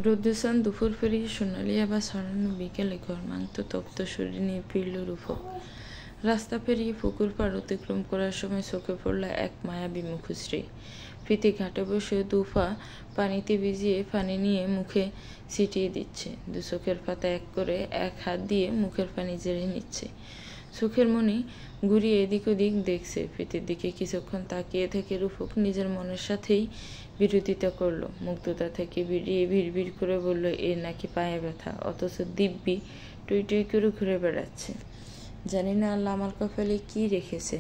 রৌদ্রসান দুপুর পেরিয়ে সোনালি আবার ছড়ানো বিকেলে ঘরমাক্ত তপ্ত শরীর নিয়ে ফিরল রূপক। রাস্তা পেরিয়ে পুকুর পাড় অতিক্রম করার সময় চোখে পড়ল এক মায়াবী মুখশ্রী। প্রীতি ঘাটে বসে দুপা পানিতে ভিজিয়ে পানি নিয়ে মুখে ছিটিয়ে দিচ্ছে। দু চোখের পাতা এক করে এক হাত দিয়ে মুখের পানি ঝেড়ে নিচ্ছে। চোখের মনি ঘুরিয়ে এদিক ওদিক দেখছে। প্রীতির দিকে কিছুক্ষণ তাকিয়ে থেকে রূপক নিজের মনের সাথেই বিরোধিতা করলো। মুগ্ধতা থেকে বেরিয়ে ভিড় করে বলল, এর নাকি পায়ে ব্যথা, অথচ দিব্যি টুই টুই করে ঘুরে বেড়াচ্ছে। জানি না আল্লাহ আমার কপালে কি রেখেছে,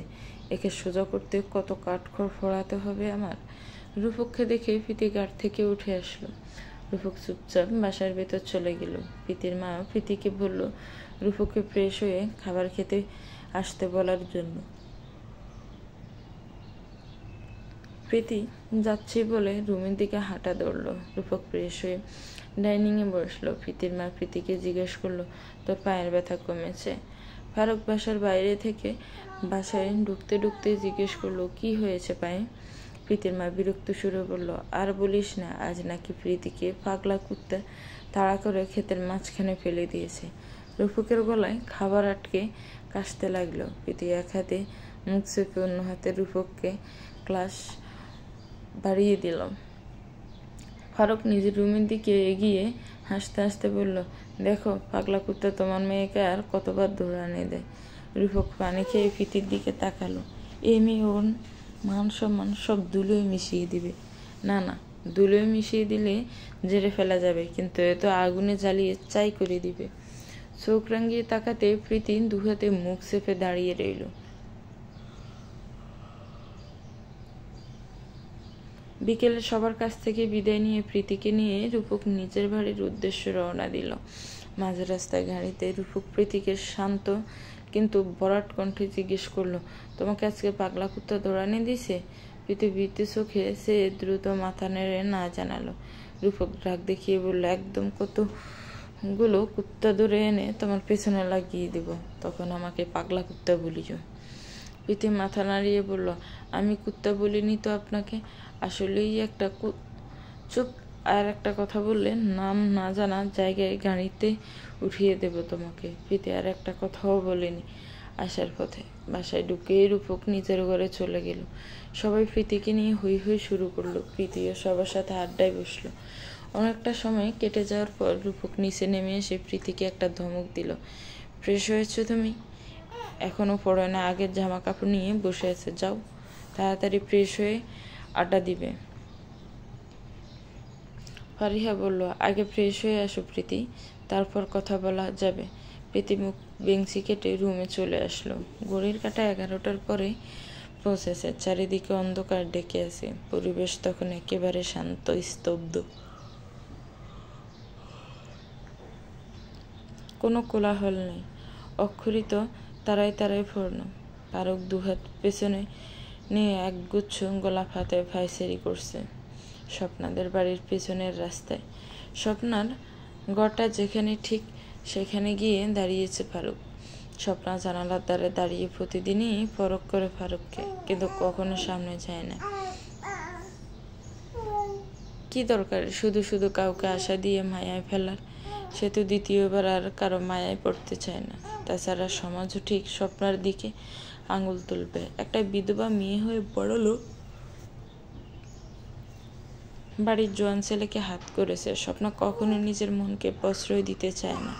একে সোজা করতে কত কাঠখড় ফোড়াতে হবে আমার। রূপককে দেখে প্রীতি গাড় থেকে উঠে আসলো। রূপক চুপচাপ বাসার ভেতর চলে গেল। প্রীতির মা প্রীতিকে বলল রূপককে ফ্রেশ হয়ে খাবার খেতে আসতে বলার জন্য। প্রীতি যাচ্ছি বলে রুমের দিকে হাঁটা ধরলো। রূপক ফ্রেশ হয়ে ডাইনিংয়ে বসলো। প্রীতির মা প্রীতিকে জিজ্ঞেস করলো, তোর পায়ের ব্যথা কমেছে? ফারুক বাসার বাইরে থেকে বাসায় ঢুকতে ঢুকতে জিজ্ঞেস করলো, কি হয়েছে পায়ে? প্রীতির মা বিরক্ত সুরে বলল, আর বলিস না, আজ নাকি প্রীতিকে পাগলা কুত্তা তাড়া করে ক্ষেতের মাঝখানে ফেলে দিয়েছে। রূপকের গলায় খাবার আটকে কাশতে লাগলো। প্রীতি এক হাতে মুখ চেপে অন্য হাতে রূপককে ক্লাস বাড়িয়ে দিল। ফারুক নিজের রুমের দিকে এগিয়ে হাসতে হাসতে বলল, দেখো পাগলা কুত্তা তোমার মেয়েকে আর কতবার দৌড়ানে দেয়। রূপক পানি খেয়ে প্রীতির দিকে তাকালো। এই মেয়ে ওর মান সম্মান সব ধুলোয় মিশিয়ে দিবে। না না, ধুলোয় মিশিয়ে দিলে জেরে ফেলা যাবে, কিন্তু এ তো আগুনে জ্বালিয়ে চাই করে দিবে। চোখ রাঙিয়ে তাকাতে প্রীতি দুহাতে মুখ চেপে দাঁড়িয়ে রইল। বিকেলে সবার কাছ থেকে বিদায় নিয়ে প্রীতিকে নিয়ে রূপক নিজের বাড়ির উদ্দেশ্যে রওনা দিল। মাঝ রাস্তায় গাড়িতে রূপক প্রীতিকে শান্ত কিন্তু বরাট কণ্ঠে জিজ্ঞেস করলো, তোমাকে আজকে পাগলা কুত্তা দৌড়ানি দিছে? প্রীতি ভীতি চোখে সে দ্রুত মাথা নেড়ে না জানালো। রূপক রাগ দেখিয়ে বলল, একদম কতগুলো কুত্তা ধরে এনে তোমার পেছনে লাগিয়ে দেব, তখন আমাকে পাগলা কুত্তা বলিও। প্রীতি মাথা নাড়িয়ে বলল, আমি কুত্তা বলিনি তো আপনাকে, আসলেই একটা চুপ। আর একটা কথা বললে নাম না জানা জায়গায় গাড়িতে উঠিয়ে দেব তোমাকে। প্রীতি আর একটা কথাও বলেনি। আসার পথে বাসায় ঢুকে রূপক নিজের ঘরে চলে গেল। সবাই প্রীতিকে নিয়ে হই হই শুরু করলো। প্রীতিও সবার সাথে আড্ডায় বসলো। অনেকটা সময় কেটে যাওয়ার পর রূপক নিচে নেমে এসে প্রীতিকে একটা ধমক দিল, ফ্রেশ হয়েছো তুমি? এখনো পড়ে না, আগের জামা কাপড় নিয়ে বসে আছে, যাও তাড়াতাড়ি ফ্রেশ হয়ে আড্ডা দিবে। ফারিহা বলল, আগে ফ্রেশ হয়ে আসো প্রীতি, তারপর কথা বলা যাবে। প্রীতি মুখ বেঞ্চি কেটে রুমে চলে আসলো। ঘড়ির কাঁটা 11টার পরে পৌঁছেছে। চারিদিকে অন্ধকার ডেকে আছে। পরিবেশ তখন একেবারে শান্ত স্তব্ধ। কোনো কোলাহল নেই। অক্ষরিত তারায় তারায় পূর্ণ। ফারুক দুহাত পেছনে নিয়ে একগুচ্ছ গোলাপ হাতে ফাইসেরি করছে স্বপ্নাদের বাড়ির পেছনের রাস্তায়। স্বপ্নার ঘরটা যেখানে ঠিক সেখানে গিয়ে দাঁড়িয়েছে ফারুক। স্বপ্না জানালার দ্বারে দাঁড়িয়ে প্রতিদিনই পরখ করে ফারুককে, কিন্তু কখনো সামনে যায় না। কি দরকার শুধু শুধু কাউকে আশা দিয়ে মায়ায় ফেলার? সে তো দ্বিতীয়বার আর কারো মায়ায় পড়তে চায় না। তাছাড়া সমাজও ঠিক স্বপ্নার দিকে আঙুল তুলবে। একটা বিধবা মেয়ে হয়ে বড় লোক বাড়ির জোয়ান ছেলেকে হাত করেছে। স্বপ্ন কখনো নিজের মনকে প্রশ্রয় দিতে চায় না।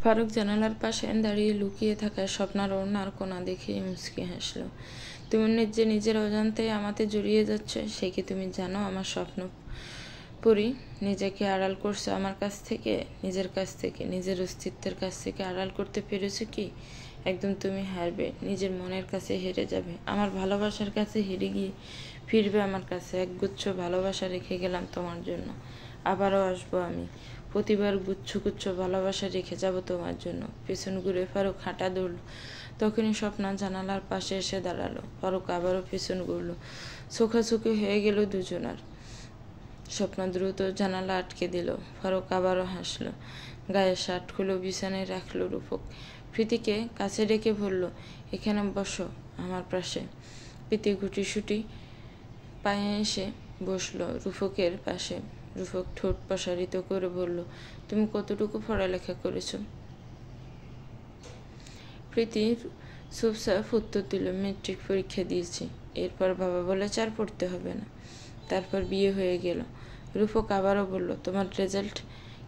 ফারুক জানালার পাশে দাঁড়িয়ে লুকিয়ে থাকা স্বপ্নার ওড়নার কোণা দেখে মুচকি হাসলো। তুমি নিজের অজান্তে আমাতে জড়িয়ে যাচ্ছ, সে কি তুমি জানো? আমার স্বপ্ন পরি নিজেকে আড়াল করছো আমার কাছ থেকে, নিজের কাছ থেকে, নিজের অস্তিত্বের কাছ থেকে আড়াল করতে পেরেছো কি? একদম তুমি হারবে, নিজের মনের কাছে হেরে যাবে, আমার ভালোবাসার কাছে হেরে গিয়ে ফিরবে আমার কাছে। একগুচ্ছ ভালোবাসা রেখে গেলাম তোমার জন্য, আবারও আসবো আমি, প্রতিবার গুচ্ছ গুচ্ছ ভালোবাসা রেখে যাব তোমার জন্য। পেছন ঘুরে ফারুক হাঁটা ধরল। তখনই স্বপ্না জানালার পাশে এসে দাঁড়ালো। ফারুক আবারও পেছন ঘুরল। চোখাচোখি হয়ে গেল দুজনার। স্বপ্না দ্রুত জানালা আটকে দিল। ফারুক আবারও হাসলো। গায়ে শার্ট খুলে বিছানায় রাখলো রূপক। প্রীতিকে কাছে ডেকে বলল, এখানে বসো আমার পাশে। প্রীতি গুটিসুটি পায়ে এসে বসলো রূপকের পাশে। রুফক ঠোঁট প্রসারিত করে বলল, তুমি কতটুকু পড়ালেখা করেছ? প্রীতি চুপচাপ উত্তর দিল, মেট্রিক পরীক্ষা দিয়েছি। এরপর বাবা বলে আর পড়তে হবে না। তারপর বিয়ে হয়ে গেল। রুফক আবারও বলল, তোমার রেজাল্ট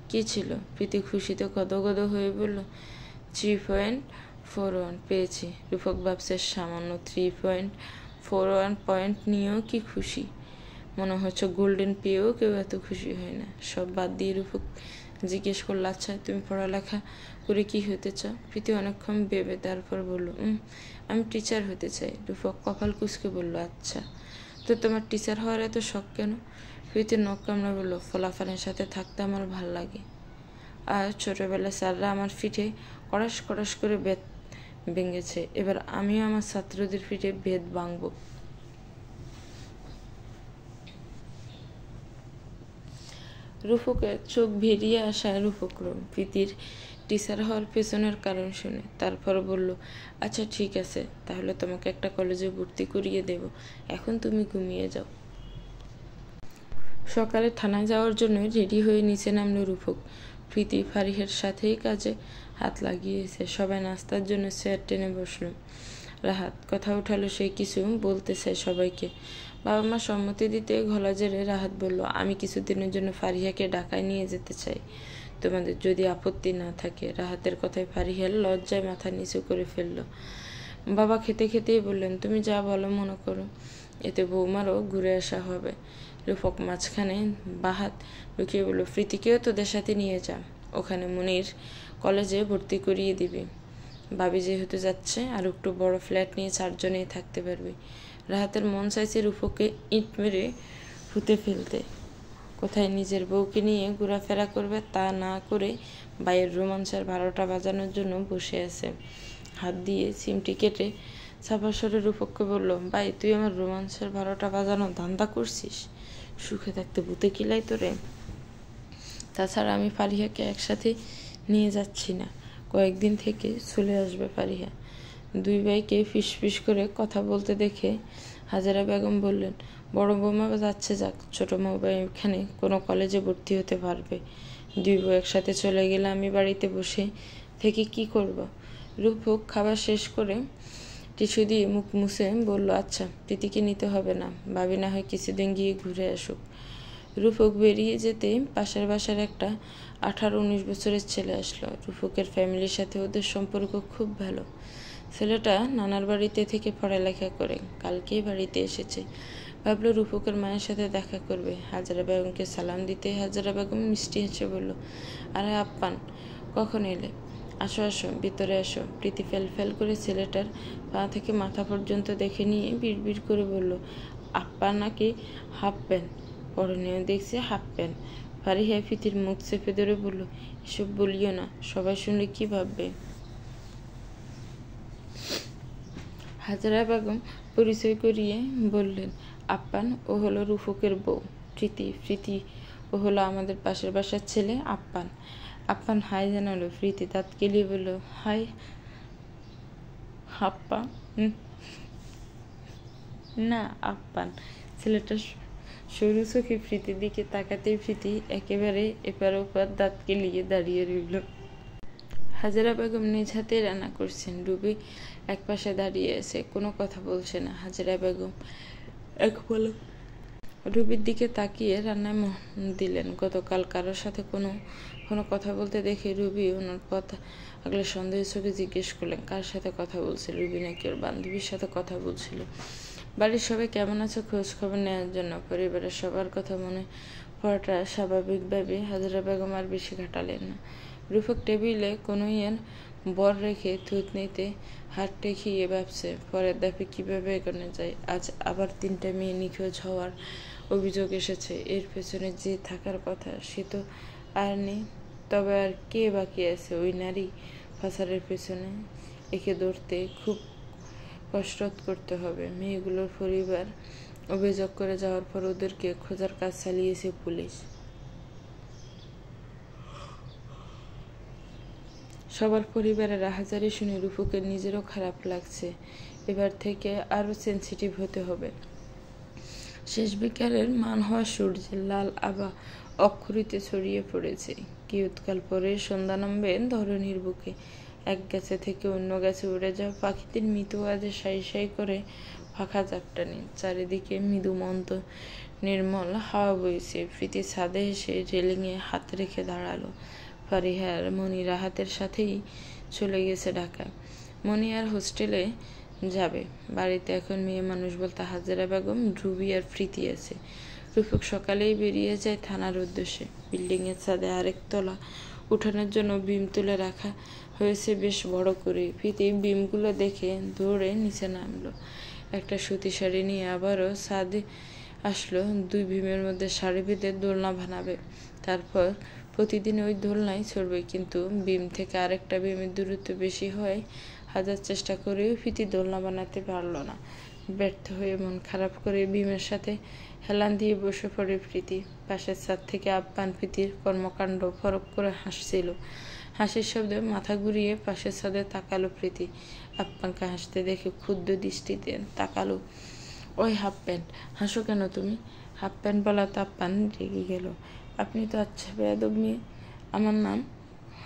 কি ছিল? প্রীতি খুশিতে গদগদ হয়ে বলল, 3.41 পেয়েছি। রুফক ভাবছে সামান্য 3.41 পয়েন্ট নিয়েও কি খুশি? মনে হচ্ছে গোল্ডেন পেয়েও কেউ এত খুশি হয় না। সব বাদ দিয়ে রুফক জিজ্ঞেস করলো, আচ্ছা তুমি পড়ালেখা করে কি হতে চাও? প্রীতি অনেকক্ষণ ভেবে তারপর বলল, আমি টিচার হতে চাই। রুফক কপাল কুঁচকে বলল, আচ্ছা তো তোমার টিচার হওয়ার এত শখ কেন? প্রীতির নখ কামড়া বলল, ফলাফলের সাথে থাকতে আমার ভাল লাগে। আর ছোটবেলায় স্যাররা আমার পিঠে কড়াস কড়াস করে বেত ভেঙেছে, এবার আমিও আমার ছাত্রদের পিঠে বেত ভাঙব। রুফকের চোখ ভেরিয়ে আসায় রূপক্রম প্রীতির টিচার হওয়ার পেছনের কারণ শুনে তারপর বলল, আচ্ছা ঠিক আছে, তাহলে তোমাকে একটা কলেজে ভর্তি করিয়ে দেব, এখন তুমি ঘুমিয়ে যাও। সকালে থানায় যাওয়ার জন্য রেডি হয়ে নিচে নামলো রূপক। প্রীতি ফারিহের সাথেই কাজে হাত লাগিয়েছে। সবাই নাস্তার জন্য চেয়ার টেনে বসলো। রাহাত কথা উঠালো, সে কিছু বলতে চায় সবাইকে। বাবা মা সম্মতি দিতে গলা জেরে রাহাত বলল, আমি কিছুদিনের জন্য ফারিহাকে ঢাকায় নিয়ে যেতে চাই, তোমাদের যদি আপত্তি না থাকে। রাহাতের কথায় ফারিহার লজ্জায় মাথা নিচু করে ফেলল। বাবা খেতে খেতেই বললেন, তুমি যা বলো মনে করো, এতে বৌমারও ঘুরে আসা হবে। রূপক মাঝখানে বাহাত লুকিয়ে বলল, প্রীতিকেও তোদের সাথে নিয়ে যা, ওখানে মুনির কলেজে ভর্তি করিয়ে দিবি। ভাবি যেহেতু যাচ্ছে আর একটু বড় ফ্ল্যাট নিয়ে 4 জনেই থাকতে পারবে। রাহাতের মন চাইছে রূপককে ইট মেরে ফুতে ফেলতে। কোথায় নিজের বউকে নিয়ে ঘোরাফেরা করবে তা না করে বাইয়ের রোমাঞ্চের 12টা বাজানোর জন্য বসে আছে। হাত দিয়ে সিমটি কেটে চাপা সরে রূপককে বলল, ভাই তুই আমার রোমাঞ্চের 12টা বাজানো ধান্দা করছিস? সুখে থাকতে ভূতে কিলাই তোরে। তাছাড়া আমি ফারিহাকে একসাথে নিয়ে যাচ্ছি না, কয়েকদিন থেকে চলে আসবে ফারিহা। দুই ভাইকে ফিসফিস করে কথা বলতে দেখে হাজেরা বেগম বললেন, বড় বৌমা যাচ্ছে যাক, ছোট বৌমা এখানে কোনো কলেজে ভর্তি হতে পারবে। দুই বউ একসাথে চলে গেলে আমি বাড়িতে বসে থেকে কি করব? রূপক খাবার শেষ করে টিস্যু দিয়ে মুখ মুছে বলল, আচ্ছা প্রীতিকে নিতে হবে না, ভাবি না হয় কিছুদিন গিয়ে ঘুরে আসুক। রূপক বেরিয়ে যেতে পাশের বাসার একটা 18-19 বছরের ছেলে আসলো। রূপকের ফ্যামিলির সাথে ওদের সম্পর্ক খুব ভালো। ছেলেটা নানার বাড়িতে থেকে পড়ালেখা করে কালকেই বাড়িতে এসেছে। ভাবলো রূপকের মায়ের সাথে দেখা করবে। হাজেরা বেগমকে সালাম দিতে হাজেরা বেগম মিষ্টি হেসে বলল, আরে আপ্পান, কখন এলে? আসো আসো, ভিতরে আসো। প্রীতি ফেল ফেল করে ছেলেটার পা থেকে মাথা পর্যন্ত দেখে নিয়ে বিড়বিড় করে বলল, আপ্পা নাকি হাফ প্যান্ট পরনেও দেখছি, হাফ প্যান্ট। ফারিহা প্রীতির মুখ চেপে ধরে বলল, এসব বলিও না, সবাই শুনলে কি ভাববে? হাজেরা বেগম পরিচয় করিয়ে বললেন, আপ্পান ও হলো রূপকের বউ প্রীতি ও হলো আমাদের পাশের বাসার ছেলে আপ্পান। আপ্পান হাই জানালো। প্রীতি দাঁত কেলিয়ে বলল, হাই আপ্পা। না আপ্পান। ছেলেটা সরু চোখে প্রীতির দিকে তাকাতেই প্রীতি একেবারে এপার ওপার দাঁত কেলিয়ে দাঁড়িয়ে রইল। হাজেরা বেগম নিজ হাতে রান্না করছেন। রুবি এক পাশে দাঁড়িয়ে আছে, কোনো কথা বলছে না। হাজেরা বেগম এক পলক রুবির দিকে তাকিয়ে রান্নায় মন দিলেন। গতকাল কারোর সাথে কোনো কথা বলতে দেখে রুবি ওনার কথা আগলে সন্দেহের চোখে জিজ্ঞেস করলেন, কার সাথে কথা বলছে? রুবি নাকি ওর বান্ধবীর সাথে কথা বলছিল। বাড়ির সবাই কেমন আছে খোঁজ খবর নেওয়ার জন্য পরিবারের সবার কথা মনে পড়াটা স্বাভাবিকভাবে হাজেরা বেগম আর বেশি ঘাটালেন না। রূপক টেবিলে কোনো বর রেখে থুতনিতে হাত ঠেকিয়ে ভাবছে পরের ধাপে কিভাবে এগোনো যায়। আজ আবার 3টা মেয়ে নিখোঁজ হওয়ার অভিযোগ এসেছে। এর পেছনে যে থাকার কথা সে তো আর নেই। তবে আর কে বাকি আছে ওই নারী পাচারের পেছনে? একে ধরতে খুব কষ্ট করতে হবে। মেয়েগুলোর পরিবার অভিযোগ করে যাওয়ার পর ওদেরকে খোঁজার কাজ চালিয়েছে পুলিশ। সবার পরিবারের আহাজারি শুনে রূপকের নিজেরও খারাপ লাগছে। এবার থেকে আরো সেন্সিটিভ হতে হবে। শেষ বিকালের মান হওয়া সূর্যের লাল আভা অক্ষরিতে ছড়িয়ে পড়েছে। কি উৎকাল পরে সন্ধ্যা নামবে ধরণীর বুকে। এক গাছে থেকে অন্য গাছে উড়ে যাওয়া পাখিদের মৃদু আওয়াজে সাই সাই করে ফাঁকা ঝাপটানি। চারিদিকে মৃদু মন্দ নির্মল হাওয়া বইছে। প্রীতি ছাদে এসে রেলিংয়ে হাত রেখে দাঁড়ালো। ফারিহার মনি রাহাতের সাথেই চলে গেছে ঢাকায়। মনি আর হোস্টেলে যাবে। বাড়িতে এখন মেয়ে মানুষ বলতে হাজেরা বেগম, রুবি আর প্রীতি আছে। রুফুক সকালেই বেরিয়ে যায় থানার উদ্দেশ্যে। বিল্ডিংয়ের ছাদে আরেক তলা উঠানোর জন্য বিম তুলে রাখা হয়েছে বেশ বড় করে। প্রীতি বিমগুলো দেখে দৌড়ে নিচে নামলো। একটা সুতি শাড়ি নিয়ে আবারও ছাদে আসলো। 2 বিমের মধ্যে শাড়ি বেঁধে দোলনা বানাবে। তারপর প্রতিদিন ওই দোলনায় চড়বে। কিন্তু বিম থেকে আরেকটা বিমের দূরত্ব বেশি হয়। হাজার চেষ্টা করেও প্রীতি দোলনা বানাতে পারল না। ব্যর্থ হয়ে মন খারাপ করে বিমের সাথে হেলান দিয়ে বসে পড়ে প্রীতি। পাশের ছাদ থেকে আপ্যায়ন প্রীতির কর্মকাণ্ড ফরক করে হাসছিল। হাসির শব্দে মাথা ঘুরিয়ে পাশের ছাদে তাকালো প্রীতি। আপ্যায়নকে হাসতে দেখে ক্ষুদ্র দৃষ্টিতে তাকালো। ওই হাফ প্যান্ট, হাসো কেন তুমি? হাফ প্যান্ট বলাতে আপ্যায়ন রেগে গেল। আপনি তো আচ্ছা বেয়াদব মেয়ে। আমার নাম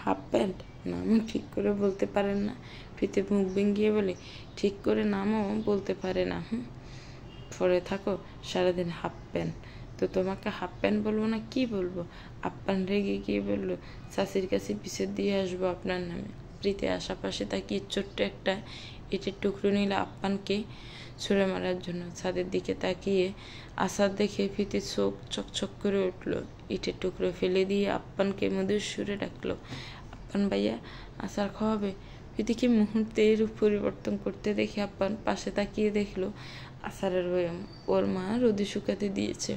হাফ প্যান্ট? নামও ঠিক করে বলতে পারেন না। প্রীতি মুখ ভেঙিয়ে বলে, ঠিক করে নামও বলতে পারে না। পরে থাকো সারাদিন হাফ প্যান্ট। তো তোমাকে হাফ প্যান্ট বলবো না কি বলবো? আপ্যায়ন রেগে গিয়ে বলল, চাষির কাছে পিছের দিয়ে আসবো আপনার নামে। প্রীতি আশাপাশে তাকিয়ে ছোট্ট একটা ইটের টুকরো নিলে আপ্যায়নকে ছুঁড়ে মারার জন্য। ছাদের দিকে তাকিয়ে আসার দেখে প্রীতির চোখ চকচক করে উঠল। ইটের টুকরো ফেলে দিয়ে আপ্যায়নকে মধুর সুরে ডাকলো, আপ্যায়ন ভাইয়া, আচার খাওয়াবে? প্রীতিকে মুহূর্তে রূপ পরিবর্তন করতে দেখে আপ্যায়ন পাশে তাকিয়ে দেখলো আচারের বয়াম ওর মা রোদে শুকাতে দিয়েছে।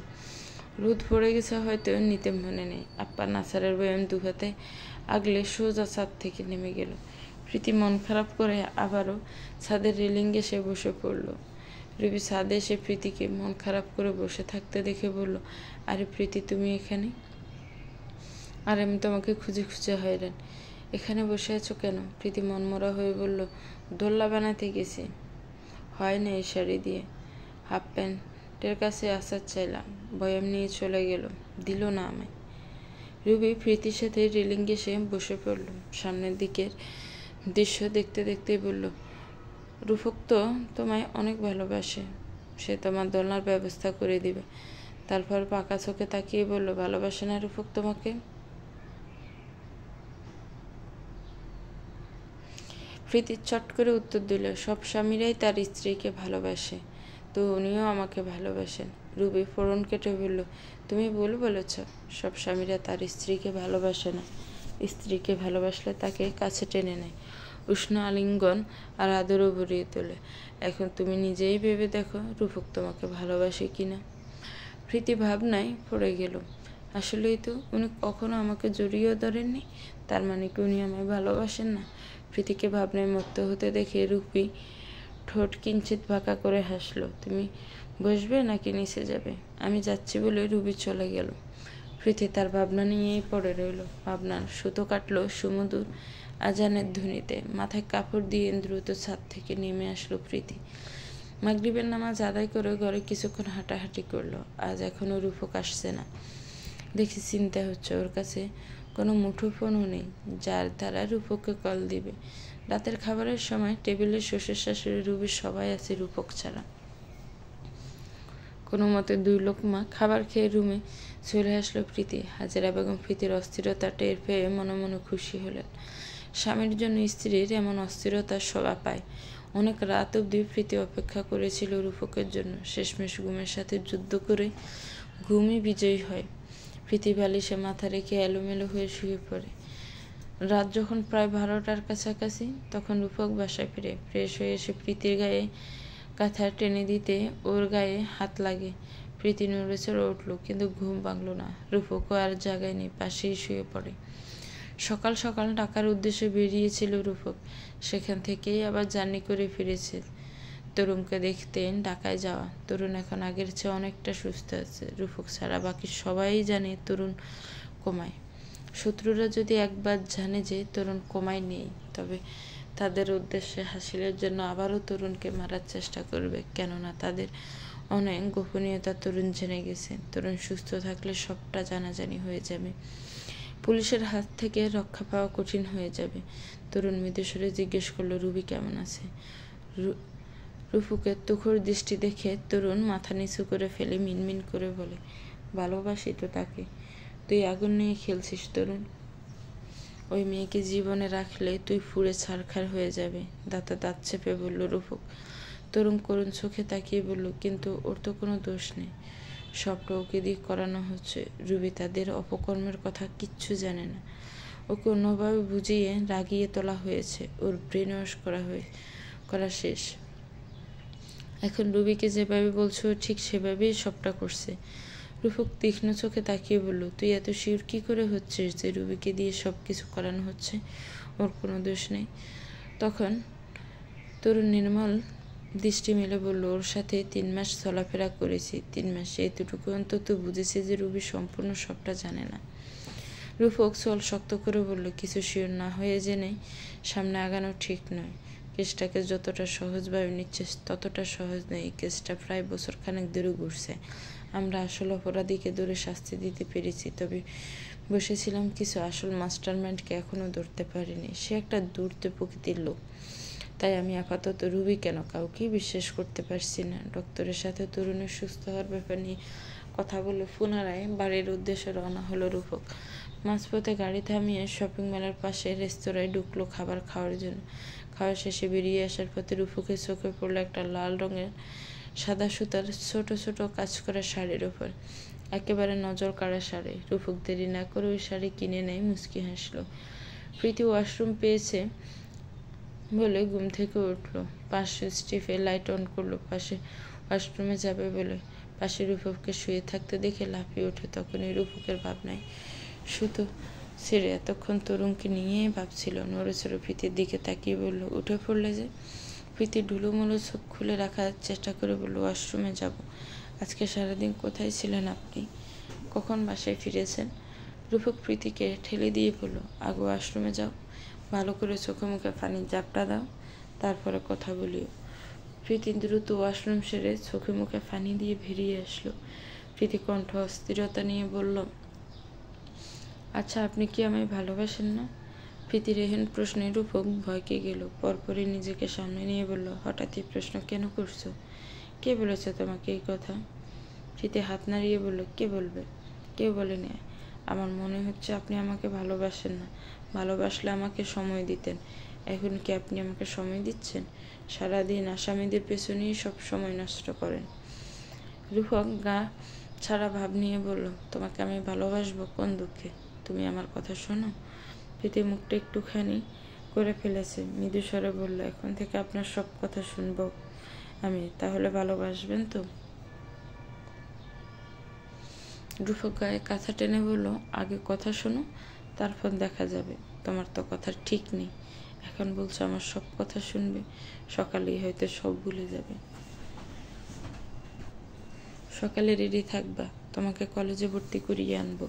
রোদ পড়ে গেছে হয়তো, নিতে মনে নেই। আপ্যায়ন আচারের বয়াম 2 হাতে আগলে সোজা ছাদ থেকে নেমে গেল। প্রীতি মন খারাপ করে আবারও ছাদের রেলিং এসে বসে পড়ল। রবি ছাদে এসে প্রীতিকে মন খারাপ করে বসে থাকতে দেখে বলল, আরে প্রীতি, তুমি এখানে? আর আমি তোমাকে খুঁজে খুঁজে হয়রান। এখানে বসে আছো কেন? প্রীতি মনমরা হয়ে বলল, দোল্লা বানাতে গেছি। হয় না এই শাড়ি দিয়ে। হাফ প্যান্টের কাছে আসার চাইলাম, বয়াম নিয়ে চলে গেল, দিল না আমায়। রুবি প্রীতির সাথে রেলিং এসে বসে পড়ল। সামনের দিকের দৃশ্য দেখতে দেখতেই বলল, রুফক তো তোমায় অনেক ভালোবাসে। সে তোমার দোলনার ব্যবস্থা করে দিবে। তারপর পাকা চোখে তাকিয়ে বলল, ভালোবাসে না রুফক তোমাকে? প্রীতি চট করে উত্তর দিল, সব স্বামীরাই তার স্ত্রীকে ভালোবাসে, তো উনিও আমাকে ভালোবাসেন। রুবি ফোড়ন কেটে বলল, তুমি ভুল বলেছ। সব স্বামীরা তার স্ত্রীকে ভালোবাসে না। স্ত্রীকে ভালোবাসলে তাকে কাছে টেনে নেয়, উষ্ণ আলিঙ্গন আর আদরও ভরিয়ে তোলে। এখন তুমি নিজেই ভেবে দেখো রুফক তোমাকে ভালোবাসে কিনা। প্রীতি ভাবনায় পড়ে গেল। আসলেই তো, উনি কখনো আমাকে জড়িয়েও ধরেননি। তার মানে কি উনি আমায় ভালোবাসেন না? প্রীতিকে ভাবনায় মত্ত হতে দেখে রুপি ঠোঁট কিঞ্চিত বাঁকা করে হাসলো। তুমি বসবে নাকি নিচে যাবে? আমি যাচ্ছি বলে রুবি চলে গেল। প্রীতি তার ভাবনা নিয়েই পড়ে রইল। ভাবনার সুতো কাটলো সুমধুর আজানের ধ্বনিতে। মাথায় কাপড় দিয়ে দ্রুত ছাদ থেকে নেমে আসলো প্রীতি। মাগরিবের নামাজ আদায় করে ঘরে কিছুক্ষণ হাঁটাহাঁটি করলো। আজ এখনো রূপক আসছে না দেখে চিন্তা হচ্ছে। ওর কাছে কোনো মুঠোফোনও নেই যার দ্বারা রূপককে কল দিবে। রাতের খাবারের সময় টেবিলে শ্বশুর শাশুড়ি রুবি সবাই আছে রূপক ছাড়া। কোনো মতে 2 লোকমা খাবার খেয়ে রুমে চলে আসলো প্রীতি। হাজেরা বেগম প্রীতির অস্থিরতা টের পেয়ে মনে মনে খুশি হলেন। স্বামীর জন্য স্ত্রীর এমন অস্থিরতা শোভা পায়। অনেক রাত অবধি প্রীতি অপেক্ষা করেছিল রূপকের জন্য। শেষমেশ ঘুমের সাথে যুদ্ধ করে ঘুমই বিজয়ী হয়। প্রীতি বালিশে মাথা রেখে এলোমেলো হয়ে শুয়ে পড়ে। রাত যখন প্রায় 12টার কাছাকাছি তখন রূপক বাসায় ফিরে। ফ্রেশ হয়ে এসে প্রীতির গায়ে কাঁথা টেনে দিতে ওর গায়ে হাত লাগে। প্রীতি নড়ে চড়ে উঠল, কিন্তু ঘুম ভাঙল না। রূপকও আর জাগায়নি, পাশেই শুয়ে পড়ে। সকাল সকাল ঢাকার উদ্দেশ্যে বেরিয়েছিল রূপক। সেখান থেকেই আবার জার্নি করে ফিরেছে তরুণকে দেখতে ঢাকায় যাওয়া। তরুণ এখন আগের চেয়ে অনেকটা সুস্থ আছে। রূপক ছাড়া বাকি সবাই জানে তরুণ কোমায়। শত্রুরা যদি একবার জানে যে তরুণ কোমায় নেই, তবে তাদের উদ্দেশ্যে হাসিলের জন্য আবারও তরুণকে মারার চেষ্টা করবে। কেননা তাদের অনেক গোপনীয়তা তরুণ জেনে গেছে। তরুণ সুস্থ থাকলে সবটা জানাজানি হয়ে যাবে, পুলিশের হাত থেকে রক্ষা পাওয়া কঠিন হয়ে যাবে। তরুণ মৃদুস্বরে জিজ্ঞেস করলো, রুবি কেমন আছে? রুফুকের তুখোড় দৃষ্টি দেখে তরুণ মাথা নিচু করে ফেলে মিনমিন করে বলে, ভালোবাসি তো তাকে। তুই আগুন নিয়ে খেলছিস তরুণ। ওই মেয়েকে জীবনে রাখলে তুই পুড়ে ছারখার হয়ে যাবে, দাঁতে দাঁত চেপে বলল রুফুক। তরুণ করুণ চোখে তাকিয়ে বলল, কিন্তু ওর তো কোনো দোষ নেই, সবটা ওকে দিয়ে করানো হচ্ছে। রুবি তাদের অপকর্মের কথা কিচ্ছু জানে না, ওকে অন্যভাবে বুঝিয়ে রাগিয়ে তোলা হয়েছে, ওর ব্রেন ওয়াশ করা শেষ। এখন রুবিকে যেভাবে বলছো ঠিক সেভাবেই সবটা করছে। রুফুক তীক্ষ্ণ চোখে তাকিয়ে বলল, তুই এত শিওর কী করে হচ্ছিস যে রুবিকে দিয়ে সব কিছু করানো হচ্ছে, ওর কোনো দোষ নেই? তখন তরুণ নির্মল দৃষ্টি মেলে বলল, ওর সাথে 3 মাস চলাফেরা করেছি, 3 মাসে এতটুকু অন্তত বুঝেছি যে রুবি সম্পূর্ণ সবটা জানে না। রুফক চল শক্ত করে বলল, কিছু শিওর না হয়ে জেনে সামনে আগানো ঠিক নয়। কেসটাকে যতটা সহজভাবে নিচ্ছে ততটা সহজ নয়। এই কেসটা প্রায় বছরখানেক ধরে ঘুরছে। আমরা আসল অপরাধীকে ধরে শাস্তি দিতে পেরেছি, তবে বসেছিলাম কিছু আসল মাস্টারমাইন্ডকে এখনও ধরতে পারিনি। সে একটা ধূর্ত প্রকৃতির লোক। তাই আমি আপাতত রুবি কেন কাউকেই বিশ্বাস করতে পারছি না। ডক্টরের সাথে তরুণের সুস্থ হওয়ার ব্যাপার নিয়ে কথা বলে পুনরায় বাড়ির উদ্দেশ্যে রওনা হলো রূপক। মাঝপথে গাড়ি থামিয়ে শপিং মলের পাশে রেস্তোরাঁয় ঢুকলো খাবার খাওয়ার জন্য। খাওয়া শেষে বেরিয়ে আসার পথে রূপকের চোখে পড়লো একটা লাল রঙের সাদা সুতার ছোট ছোট কাজ করা শাড়ির ওপর, একেবারে নজর কাড়া শাড়ি। রূপক দেরি না করে ওই শাড়ি কিনে নেয়, মুচকি হাসলো। প্রীতি ওয়াশরুম পেয়েছে বলে ঘুম থেকে উঠলো, পাশে স্টিফে লাইট অন করলো, পাশে ওয়াশরুমে যাবে বলে। পাশে রূপককে শুয়ে থাকতে দেখে লাফিয়ে ওঠে। তখনই রূপকের ভাবনায় সুতো ছেড়ে এতক্ষণ তরুণকে নিয়েই ভাবছিল। নড়েচড়ে প্রীতির দিকে তাকিয়ে বলল, উঠে পড়লে যে? প্রীতি ঢুলোমুলো চোখ খুলে রাখার চেষ্টা করে বলল, ওয়াশরুমে যাব। আজকে সারাদিন কোথায় ছিলেন আপনি? কখন বাসায় ফিরেছেন? রূপক প্রীতিকে ঠেলে দিয়ে বলল, আগে ওয়াশরুমে যাও, ভালো করে চোখে মুখে পানির জাপটা দাও, তারপরে কথা বলিও। প্রীতি দ্রুত ওয়াশরুম সেরে চোখে মুখে পানি দিয়ে বেরিয়ে আসলো। প্রীতি কণ্ঠ অস্থিরতা নিয়ে বলল, আচ্ছা আপনি কি আমায় ভালোবাসেন না? প্রীতির এহেন প্রশ্নে রূপক ভয়কে গেল। পরপরই নিজেকে সামনে নিয়ে বলল, হঠাৎ এই প্রশ্ন কেন করছো? কে বলেছে তোমাকে এই কথা? প্রীতি হাত নাড়িয়ে বলল, কে বলবে? কেউ বলেনি। আমার মনে হচ্ছে আপনি আমাকে ভালোবাসেন না। ভালোবাসলে আমাকে সময় দিতেন। এখন কি আপনি আমাকে সময় দিচ্ছেন? সারাদিন আসামিদের পেছনেই সব সময় নষ্ট করেন। রূপক গা ছাড়া ভাব নিয়ে বলল, তোমাকে আমি ভালোবাসবো কোন দুঃখে? তুমি আমার কথা শোনো। প্রীতি মুখটা একটুখানি করে ফেলেছে, মৃদু স্বরে বলল, এখন থেকে আপনার সব কথা শুনবো আমি, তাহলে ভালোবাসবেন তো? রূপক গায়ে কাঁথা টেনে বলল, আগে কথা শোনো, তারপর দেখা যাবে। তোমার তো কথা ঠিক নেই। এখন বলছো আমার সব কথা শুনবে, সকালেই হয়তো সব ভুলে যাবে। সকালে রেডি থাকবা, তোমাকে কলেজে ভর্তি করিয়ে আনবো।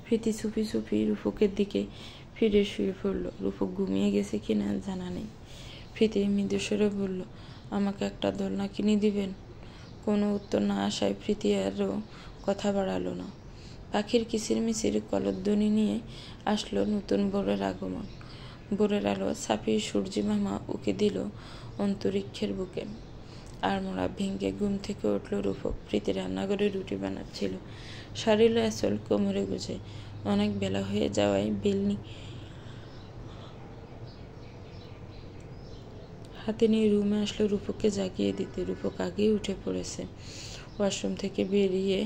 প্রীতি চুপি চুপি রূপকের দিকে ফিরে শুয়ে পড়ল। রূপক ঘুমিয়ে গেছে কিনা জানা নেই। প্রীতি মৃদুস্বরে বলল, আমাকে একটা দোলনা কিনে দিবেন? কোনো উত্তর না আসায় প্রীতি আরও কথা বাড়ালো না। পাখির কিচিরমিচির কলধ্বনি নিয়ে আসলো নতুন ভোরের আগমন। ভোরের আলো ছাপিয়ে সূর্যি মামা উকি দিল অন্তরিক্ষের বুকে। আড়মোড়া ভেঙে ঘুম থেকে উঠল রূপক। প্রীতি রান্নাঘরে রুটি বানাচ্ছিল, শাড়ির আঁচল কোমরে গুজে। অনেক বেলা হয়ে যাওয়ায় বেলনি হাতে নিয়ে রুমে আসলো রূপককে জাগিয়ে দিতে। রূপক আগেই উঠে পড়েছে। ওয়াশরুম থেকে বেরিয়ে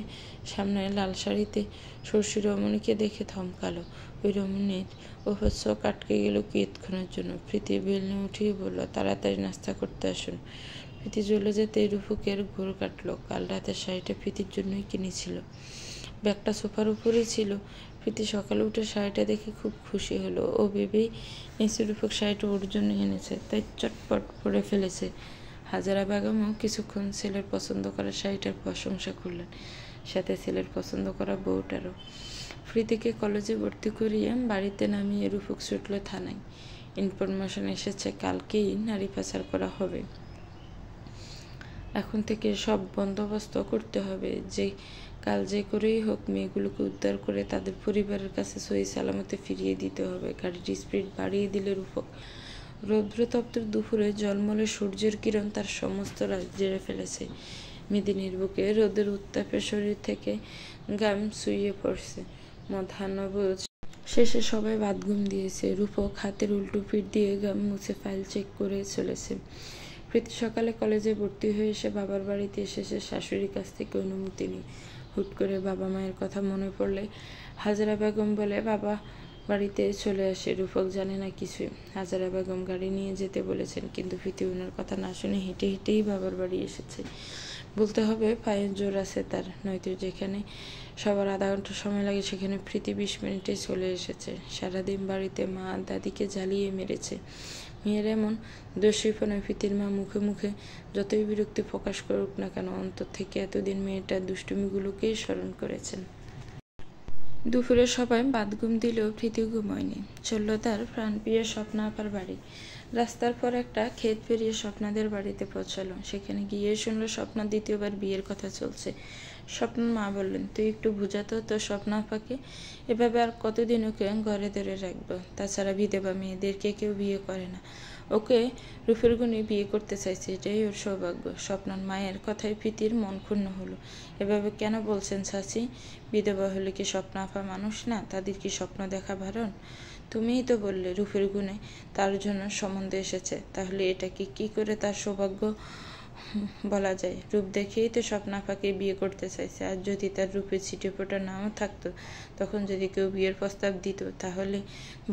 সামনে লাল শাড়িতে শশী রমণীকে দেখে থমকালো। ওই রমণীর ওপর চোখ আটকে গেল কিয়ৎক্ষণের জন্য। প্রীতি বেলনি উঠিয়ে বলল, তাড়াতাড়ি নাস্তা করতে আসুন। প্রীতি চলে যেতে রূপকের ঘোর কাটলো। কাল রাতের শাড়িটা প্রীতির জন্যই কিনেছিল। ব্যাগটা সোফার উপরেই ছিল। প্রীতি সকালে উঠে শাড়িটা দেখে খুব খুশি হলো। ও ভেবেই নিশ্চয় রূপক শাড়িটা ওর জন্য এনেছে, তাই চটপট পরে ফেলেছে। হাজারা বেগমও কিছুক্ষণ ছেলের পছন্দ করা শাড়িটার প্রশংসা করলেন, সাথে ছেলের পছন্দ করা বউটারও। প্রীতিকে কলেজে ভর্তি করিয়ে বাড়িতে নামিয়ে রূপক ছুটল থানায়। ইনফরমেশন এসেছে কালকেই নারী পাচার করা হবে। এখন থেকে সব বন্দোবস্ত করতে হবে, যে কাল যে করেই হোক মেয়েগুলোকে উদ্ধার করে তাদের পরিবারের কাছে সহি সালামতে ফিরিয়ে দিতে হবে। গাড়ির স্পিড বাড়িয়ে দিলে রূপক। রৌদ্রতপ্ত দুপুরে ঝলমলে সূর্যের কিরণ তার সমস্ত রাত জেরে ফেলেছে। মেদিনীর বুকে রোদের উত্তাপে শরীর থেকে ঘাম শুইয়ে পড়ছে। মধ্যাহ্নভোজ শেষে সবাই বাদ ঘুম দিয়েছে। রূপক হাতের উল্টো পিঠ দিয়ে ঘাম মুছে ফাইল চেক করে চলেছে। প্রীতি সকালে কলেজে ভর্তি হয়ে এসে বাবার বাড়িতে এসেছে শাশুড়ির কাছ থেকে অনুমতি নিয়ে। হুট করে বাবা মায়ের কথা মনে পড়লে হাজরা বেগম বলে বাবা বাড়িতে চলে আসে। রূপক জানে না কিছুই। হাজরা বেগম গাড়ি নিয়ে যেতে বলেছেন, কিন্তু প্রীতি ওনার কথা না শুনে হেঁটে হেঁটেই বাবার বাড়ি এসেছে। বলতে হবে পায়ের জোর আছে তার, নয়তো যেখানে সবার আধা ঘন্টা সময় লাগে সেখানে প্রীতি 20 মিনিটে চলে এসেছে। সারাদিন বাড়িতে মা দাদিকে জ্বালিয়ে মেরেছে। মেয়ের এমন দস্যুপনা প্রীতির মা মুখে মুখে যতই বিরক্তি প্রকাশ করুক না কেন, অন্তর থেকে এতদিন মেয়েটার দুষ্টুমিগুলোকেই স্মরণ করেছেন। দুপুরে সবাই বাদ ঘুম দিলেও প্রীতি ঘুমোয়নি। চলল তার প্রাণপ্রিয় স্বপ্না আপার বাড়ি। রাস্তার পর একটা ক্ষেত পেরিয়ে স্বপ্নাদের বাড়িতে পৌঁছালো। সেখানে গিয়ে শুনলো স্বপ্না দ্বিতীয়বার বিয়ের কথা চলছে। স্বপ্নার মা বললেন, তুই একটু বুঝাতো তো স্বপ্না আপাকে, এভাবে আর কতদিন ওকে ঘরে ধরে রাখবো? তাছাড়া বিধবা মেয়েদেরকে কেউ বিয়ে করে না, ওকে রূপের গুণে বিয়ে করতে চাইছে, এটাই ওর সৌভাগ্য। স্বপ্নার মায়ের কথায় প্রীতির মন ক্ষুণ্ণ হলো। এভাবে কেন বলছেন চাচি? বিধবা হলে কি স্বপ্না আপা মানুষ না? তাদের কি স্বপ্ন দেখা বারণ? তুমিই তো বললে রূপের গুণে তার জন্য সম্বন্ধ এসেছে, তাহলে এটাকে কি করে তার সৌভাগ্য বলা যায়? রূপ দেখেই তো স্বপ্না আপাকে বিয়ে করতে চাইছে। আর যদি তার রূপের ছিটেফোঁটা নাও থাকতো, তখন যদি কেউ বিয়ের প্রস্তাব দিত, তাহলে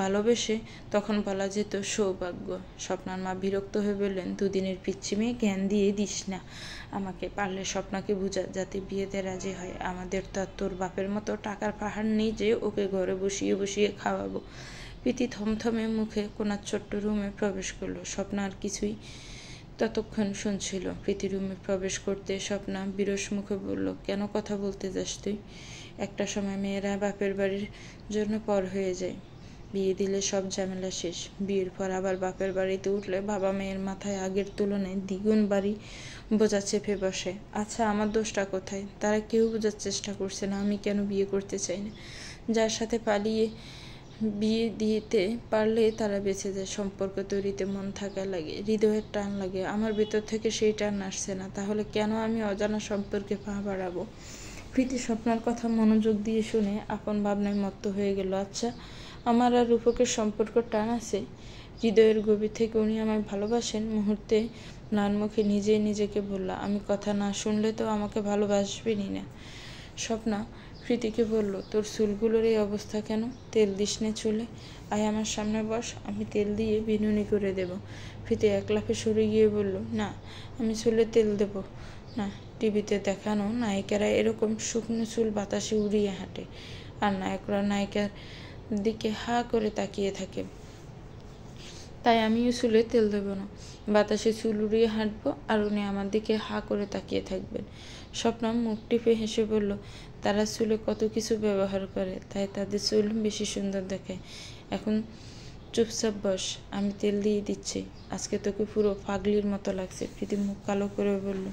ভালোবেসে তখন বলা যেত সৌভাগ্য। স্বপ্নার মা বিরক্ত হয়ে বললেন, দুদিনের পিচ্ছি মেয়ে, জ্ঞান দিয়ে দিস না আমাকে। পারলে স্বপ্নাকে বুঝা যাতে বিয়েতে রাজি হয়। আমাদের তো আর তোর বাপের মতো টাকার পাহাড় নেই যে ওকে ঘরে বসিয়ে বসিয়ে খাওয়াবো। প্রীতি থমথমে মুখে কোনার ছোট্ট রুমে প্রবেশ করলো। স্বপ্না আর কিছুই ততক্ষণ শুনছিল। প্রীতি রুমে প্রবেশ করতে স্বপ্না বিরস মুখে বলল, কেন কথা বলতে যাস তুই? একটা সময় মেয়েরা বাপের বাড়ির জন্য পর হয়ে যায়। বিয়ে দিলে সব ঝামেলা শেষ। বিয়ের পর আবার বাপের বাড়িতে উঠলে বাবা মেয়ের মাথায় আগের তুলনায় দ্বিগুণ বাড়ি বোঝা চেপে বসে। আচ্ছা, আমার দোষটা কোথায়? তারা কেউ বোঝার চেষ্টা করছে না আমি কেন বিয়ে করতে চাই না। যার সাথে পালিয়ে বিয়ে দিতে পারলে তারা বেঁচে যায়। সম্পর্ক তৈরিতে মন থাকা লাগে, হৃদয়ের টান লাগে। আমার ভেতর থেকে সেই টান আসছে না, তাহলে কেন আমি অজানা সম্পর্কে পা বাড়াবো? প্রীতি স্বপ্নার কথা মনোযোগ দিয়ে শুনে আপন ভাবনায় মত্ত হয়ে গেল। আচ্ছা, আমার আর রূপকের সম্পর্ক টান আছে? হৃদয়ের গভীর থেকে উনি আমায় ভালোবাসেন? মুহূর্তে ম্লান মুখে নিজেই নিজেকে বলল, আমি কথা না শুনলে তো আমাকে ভালোবাসবেনই না। স্বপ্না প্রীতিকে বলল, তোর চুলগুলোর এই অবস্থা কেন? তেল দিস নে চুলে? আয় আমার সামনে বস, আমি তেল দিয়ে বিনুনি করে দেব। প্রীতি এক লাফে সরে গিয়ে বলল, না, আমি চুলে তেল দেব না। টিভিতে দেখানো নায়িকারা এরকম শুকনো চুল বাতাসে উড়িয়ে হাঁটে, আর নায়করা নায়িকার দিকে হা করে তাকিয়ে থাকে। তাই আমিও চুলে তেল দেবো না। বাতাসে চুল উড়িয়ে হাঁটবো আর উনি আমার দিকে হা করে তাকিয়ে থাকবেন। স্বপ্না মুখ টিপে হেসে বলল, তারা চুলে কত কিছু ব্যবহার করে, তাই তাদের চুল বেশি সুন্দর দেখায়। এখন চুপচাপ বস, আমি তেল দিয়ে দিচ্ছি। আজকে তোকে পুরো পাগলির মতো লাগছে। প্রীতি মুখ কালো করে বলল,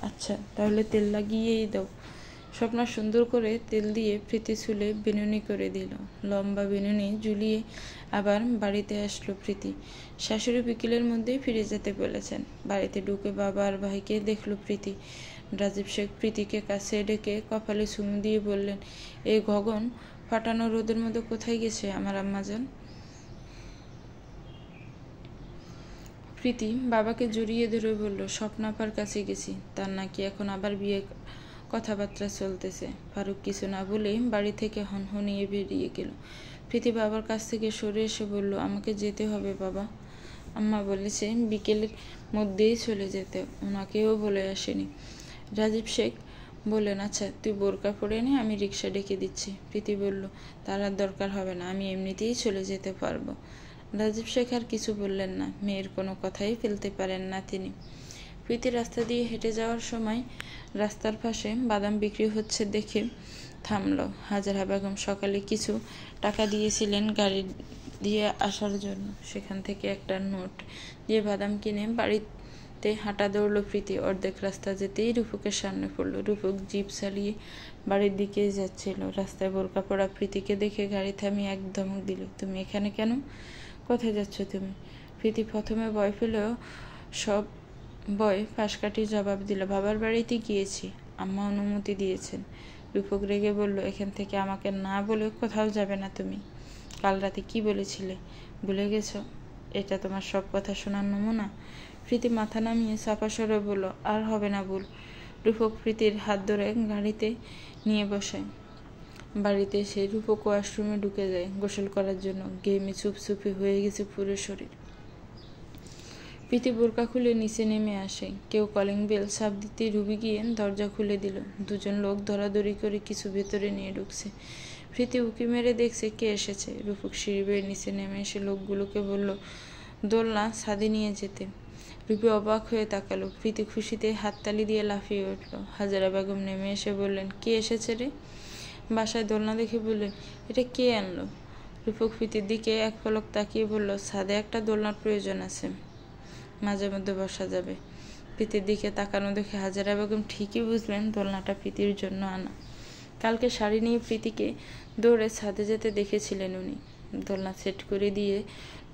আচ্ছা তাহলে তেল লাগিয়েই দাও। স্বপ্না সুন্দর করে তেল দিয়ে প্রীতি চুলে বিনুনি করে দিল। লম্বা বিনুনি ঝুলিয়ে আবার বাড়িতে আসলো প্রীতি। শাশুড়ি বিকেলের মধ্যেই ফিরে যেতে বলেছেন। বাড়িতে ঢুকে বাবা আর ভাইকে দেখলো প্রীতি। রাজীব শেখ প্রীতিকে কাছে ডেকে কপালে চুমু দিয়ে বললেন, এই গগন ফাটানো রোদের মধ্যে কোথায় গেছে আমার আম্মাজান? প্রীতি বাবাকে জড়িয়ে ধরে বলল, স্বপ্নাপার কাছে গেছি, তার নাকি এখন আবার বিয়ে কথাবার্তা চলতেছে। ফারুক কিছু না বলেই বাড়ি থেকে হনহনিয়ে বেরিয়ে গেল। প্রীতি বাবার কাছ থেকে সরে এসে বলল, আমাকে যেতে হবে বাবা। আম্মা বলেছে বিকেলের মধ্যেই চলে যেতে, ওনাকেও বলে আসেনি। রাজীব শেখ বললেন, আচ্ছা তুই বোরকা পরে নে, আমি রিক্সা ডেকে দিচ্ছি। প্রীতি বলল, তার আর দরকার হবে না, আমি এমনিতেই চলে যেতে পারবো। রাজীব শেখ আর কিছু বললেন না। মেয়ের কোনো কথাই ফেলতে পারেন না তিনি। প্রীতি রাস্তা দিয়ে হেঁটে যাওয়ার সময় রাস্তার পাশে বাদাম বিক্রি হচ্ছে দেখে থামলো। হাজরা বেগম সকালে কিছু টাকা দিয়েছিলেন গাড়ি দিয়ে আসার জন্য। সেখান থেকে একটা নোট দিয়ে বাদাম কিনে বাড়ি তে হাঁটা দৌড়ল প্রীতি। অর্ধেক রাস্তা যেতেই রূপকের সামনে পড়ল। রূপক জিপ চালিয়ে বাড়ির দিকে যাচ্ছিল। রাস্তায় বোরকা পড়া প্রীতিকে দেখে গাড়ি থামিয়ে এক ধমক দিল। তুমি এখানে কেন? কোথায় যাচ্ছ তুমি? প্রীতি প্রথমে ভয় পেলেও সব ভয় পাশ কাটিয়ে জবাব দিল, বাবার বাড়িতে গিয়েছি, আম্মা অনুমতি দিয়েছেন। রূপক রেগে বলল, এখান থেকে আমাকে না বলে কোথাও যাবে না তুমি। কাল রাতে কি বলেছিলে ভুলে গেছো? এটা তোমার সব কথা শোনার নমুনা? প্রীতি মাথা নামিয়ে চাপা স্বরে বলল, আর হবে না ভুল। রূপক প্রীতির হাত ধরে গাড়িতে নিয়ে বসায়। বাড়িতে এসে রূপক ওয়াশরুমে ঢুকে যায় গোসল করার জন্য। গেমে চুপচুপি হয়ে গেছে পুরো শরীর। প্রীতি বোরকা খুলে নিচে নেমে আসে। কেউ কলিং বেল চাপ দিতে রুবি গিয়ে দরজা খুলে দিল। দুজন লোক ধরাধরি করে কিছু ভেতরে নিয়ে ঢুকছে। প্রীতি উঁকি মেরে দেখছে কে এসেছে। রূপক সিঁড়ি বেয়ে নিচে নেমে এসে লোকগুলোকে বলল, দোলনা ছাদে নিয়ে যেতে। রুবি অবাক হয়ে তাকালো। প্রীতি খুশিতে হাততালি দিয়ে লাফিয়ে উঠল। হাজারা বেগম নেমে এসে বললেন, কে এসেছে রে? বাসায় দোলনা দেখে বললেন, এটা কে আনলো? রূপক প্রীতির দিকে এক পলক তাকিয়ে বলল, ছাদে একটা দোলনার প্রয়োজন আছে, মাঝে মধ্যে বসা যাবে। প্রীতির দিকে তাকানো দেখে হাজারা বেগম ঠিকই বুঝলেন দোলনাটা প্রীতির জন্য আনা। কালকে শাড়ি নিয়ে প্রীতিকে দৌড়ে ছাদে যেতে দেখেছিলেন উনি। দোলনা সেট করে দিয়ে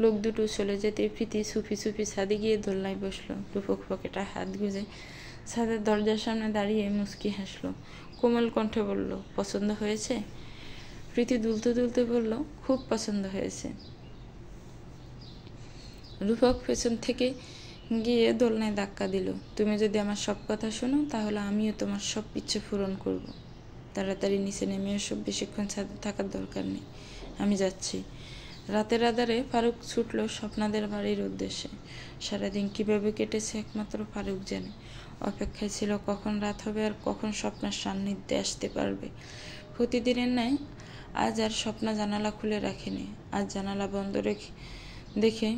লোক দুটো চলে যেতে প্রীতি চুপি চুপি ছাদে গিয়ে দোলনায় বসলো। রূপক পকেটে হাত গুঁজে ছাদের দরজার সামনে দাঁড়িয়ে মুচকি হাসলো। কোমল কণ্ঠে বলল, পছন্দ হয়েছে? প্রীতি দুলতে দুলতে বলল, খুব পছন্দ হয়েছে। রূপক পেছন থেকে গিয়ে দোলনায় ধাক্কা দিল। তুমি যদি আমার সব কথা শোনো তাহলে আমিও তোমার সব ইচ্ছে পূরণ করব। তাড়াতাড়ি নিচে নেমে এসো, বেশিক্ষণ ছাদে থাকার দরকার নেই, আমি যাচ্ছি। রাতের আধারে ফারুক ছুটল স্বপ্নাদের বাড়ির উদ্দেশ্যে। সারাদিন কিভাবে কেটেছে একমাত্র ফারুক জানে। অপেক্ষায় ছিল কখন রাত হবে আর কখন স্বপ্নার সান্নিধ্যে আসতে পারবে। প্রতিদিনের ন্যায় আজ আর স্বপ্না জানালা খুলে রাখেনি। আজ জানালা বন্ধ দেখে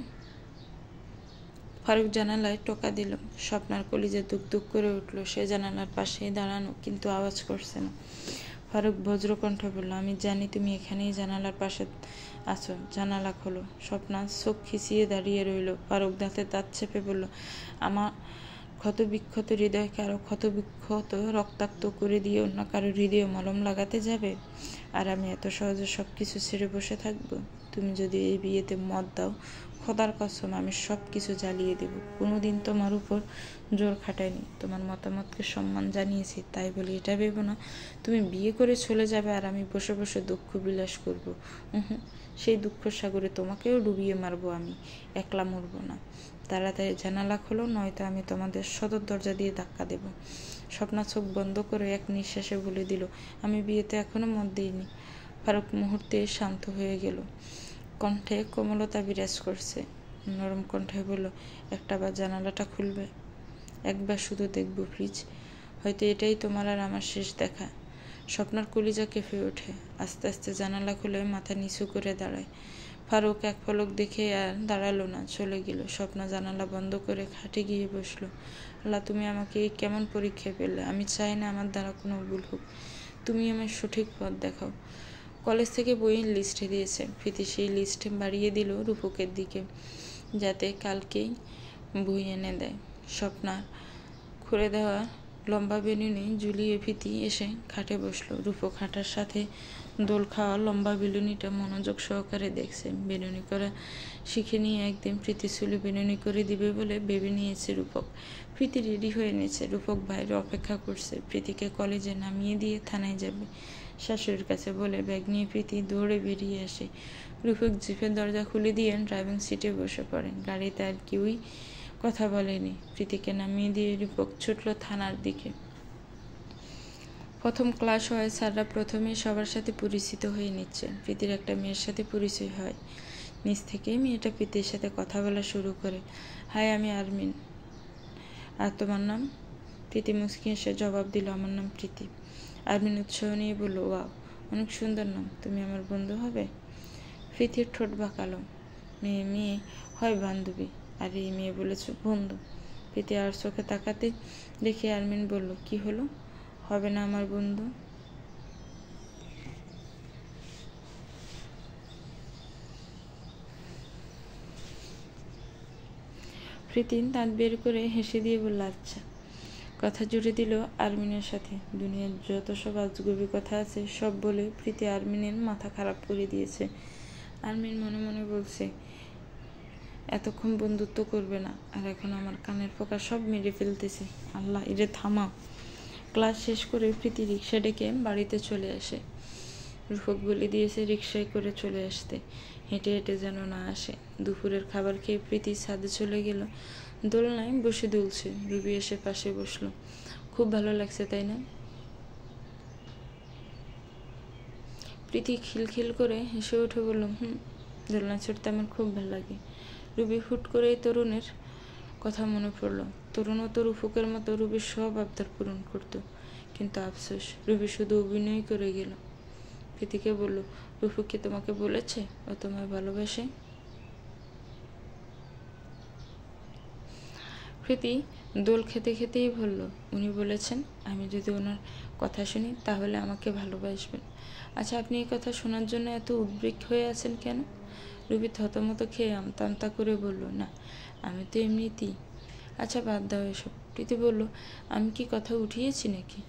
ফারুক জানালায় টোকা দিল। স্বপ্নার কলিজা দুক দুক করে উঠল। সে জানালার পাশেই দাঁড়ানো, কিন্তু আওয়াজ করছে না। ফারুক বজ্রকণ্ঠে বলল, আমি জানি তুমি এখানেই জানালার পাশে আছো, জানালা খোলো। স্বপ্না চোখ খিচিয়ে দাঁড়িয়ে রইল। ফারুক দাঁতে দাঁত চেপে বলল, আমার ক্ষতবিক্ষত হৃদয়কে আরো ক্ষতবিক্ষত রক্তাক্ত করে দিয়ে অন্য কারো হৃদয়ে মলম লাগাতে যাবে? আর আমি এত সহজে সব কিছু ছেড়ে বসে থাকবো? তুমি যদি এই বিয়েতে মত দাও, খোদার কসম আমি সব কিছু জ্বালিয়ে দেব। কোনোদিন তোমার উপর জোর খাটাইনি, তোমার মতামতকে সম্মান জানিয়েছি। তাই বলি এটা ভেবো না তুমি বিয়ে করে চলে যাবে আর আমি বসে বসে দুঃখ বিলাস করবো। সেই দুঃখ সাগরে তোমাকেও ডুবিয়ে মারবো আমি, একলা মরবো না। তাড়াতাড়ি জানালা খোলো, নয়তো আমি তোমাদের সদর দরজা দিয়ে ধাক্কা দেব। স্বপ্না চোখ বন্ধ করে এক নিঃশ্বাসে বলে দিল, আমি বিয়েতে এখনো মত দিইনি। ফারুক মুহূর্তে শান্ত হয়ে গেল। কণ্ঠে কোমলতা বিরাজ করছে। নরম কণ্ঠে বলল, একটাবার জানালাটা খুলবে? একবার শুধু দেখবো প্লিজ। হয়তো এটাই তোমার আর আমার শেষ দেখা। স্বপ্নার কলিজা কেঁপে ওঠে। আস্তে আস্তে জানালা খুলে মাথা নিচু করে দাঁড়ায়। ফারুক এক পলক দেখে আর দাঁড়ালো না, চলে গেল। স্বপ্না জানালা বন্ধ করে খাটে গিয়ে বসলো। আল্লাহ, তুমি আমাকে এই কেমন পরীক্ষা পেলে? আমি চাই না আমার দ্বারা কোনো ভুল হোক, তুমি আমার সঠিক পথ দেখাও। কলেজ থেকে বইয়ের লিস্টে দিয়েছে। প্রীতি সেই লিস্টে বাড়িয়ে দিল রূপকের দিকে, যাতে কালকেই বই এনে দেয়। স্বপ্নার খুলে দেওয়া লম্বা বেলুনি ঝুলিয়ে প্রীতি এসে খাটে বসলো। রূপক হাঁটার সাথে দোল খাওয়া লম্বা বেলুনিটা মনোযোগ সহকারে দেখছে। বেলুনি করা শিখে নিয়ে একদিন প্রীতি চুলে বেলুনি করে দিবে বলে ভেবে নিয়েছে রূপক। প্রীতি রেডি হয়ে নিয়েছে। রূপক বাইরে অপেক্ষা করছে। প্রীতিকে কলেজে নামিয়ে দিয়ে থানায় যাবে শাশুড়ির কাছে বলে ব্যাগ নিয়ে প্রীতি দৌড়ে বেরিয়ে আসে। রূপক জিপের দরজা খুলে দিয়ে ড্রাইভিং সিটে বসে পড়েন। গাড়িতে আর কেউই কথা বলেনি। প্রীতিকে নামিয়ে দিয়ে রূপক ছুটল থানার দিকে। প্রথম ক্লাস হয়, স্যাররা প্রথমেই সবার সাথে পরিচিত হয়ে নিচ্ছে। প্রীতির একটা মেয়ের সাথে পরিচয় হয়। নিজ থেকেই মেয়েটা প্রীতির সাথে কথা বলা শুরু করে। হাই, আমি আরমিন। আর তোমার নাম? প্রীতি মুচকি এসে জবাব দিল, আমার নাম প্রীতি। আরমিন উৎসাহ নিয়ে বলল, ওয়াও, অনেক সুন্দর নাম, তুমি আমার বন্ধু হবে? প্রীতির ঠোঁট বাঁকালো। মেয়ে হয় বান্ধবী, আর এই মেয়ে বলেছ বন্ধু। প্রীতি আর চোখে তাকাতে দেখে আরমিন বলল, কি হলো, হবে না আমার বন্ধু? প্রীতি দাঁত বের করে হেসে দিয়ে বলল, আচ্ছা। কথা জুড়ে দিল আরমিনের সাথে। দুনিয়ার যত সব আজগুবি কথা আছে সব বলে প্রীতি আরমিনের মাথা খারাপ করে দিয়েছে। আরমিন মনে মনে বলছে, এতক্ষণ বন্ধুত্ব করবে না, আর এখন আমার কানের পোকা সব মেরে ফেলতেছে। আল্লাহ, এরে থামাও। ক্লাস শেষ করে প্রীতি রিক্সা ডেকে বাড়িতে চলে আসে। রূপক বলে দিয়েছে রিক্সায় করে চলে আসতে, হেঁটে হেঁটে যেন না আসে। দুপুরের খাবার খেয়ে প্রীতি ছাদে চলে গেল। দোলনায় বসে দুলছে। রুবি এসে পাশে বসলো। খুব ভালো লাগছে, তাই না? প্রীতি খিলখিল করে হেসে উঠে বলল, দোলনায় চড়তে আমার খুব ভালো লাগে। রুবি হুট করে এই তরুণের কথা মনে পড়ল। তরুণও তো রূপকের মতো রুবির সব আবদার পূরণ করত, কিন্তু আফসোস, রুবি শুধু অভিনয় করে গেল। প্রীতিকে বলল, রূপক কি তোমাকে বলেছে ও তোমায় ভালোবাসে? প্রীতি দোল খেতে খেতেই বলল, উনি বলেছেন আমি যদি ওনার কথা শুনি তাহলে আমাকে ভালোবাসবেন। আচ্ছা, আপনি এই কথা শোনার জন্য এত উদ্বিগ্ন হয়ে আছেন কেন? রুবি থতমত খেয়ে আমতা আমতা করে বলল, না, আমি তো এমনিতেই। আচ্ছা, বাদ দাও এসব। প্রীতি বলল, আমি কি কথা উঠিয়েছি নাকি?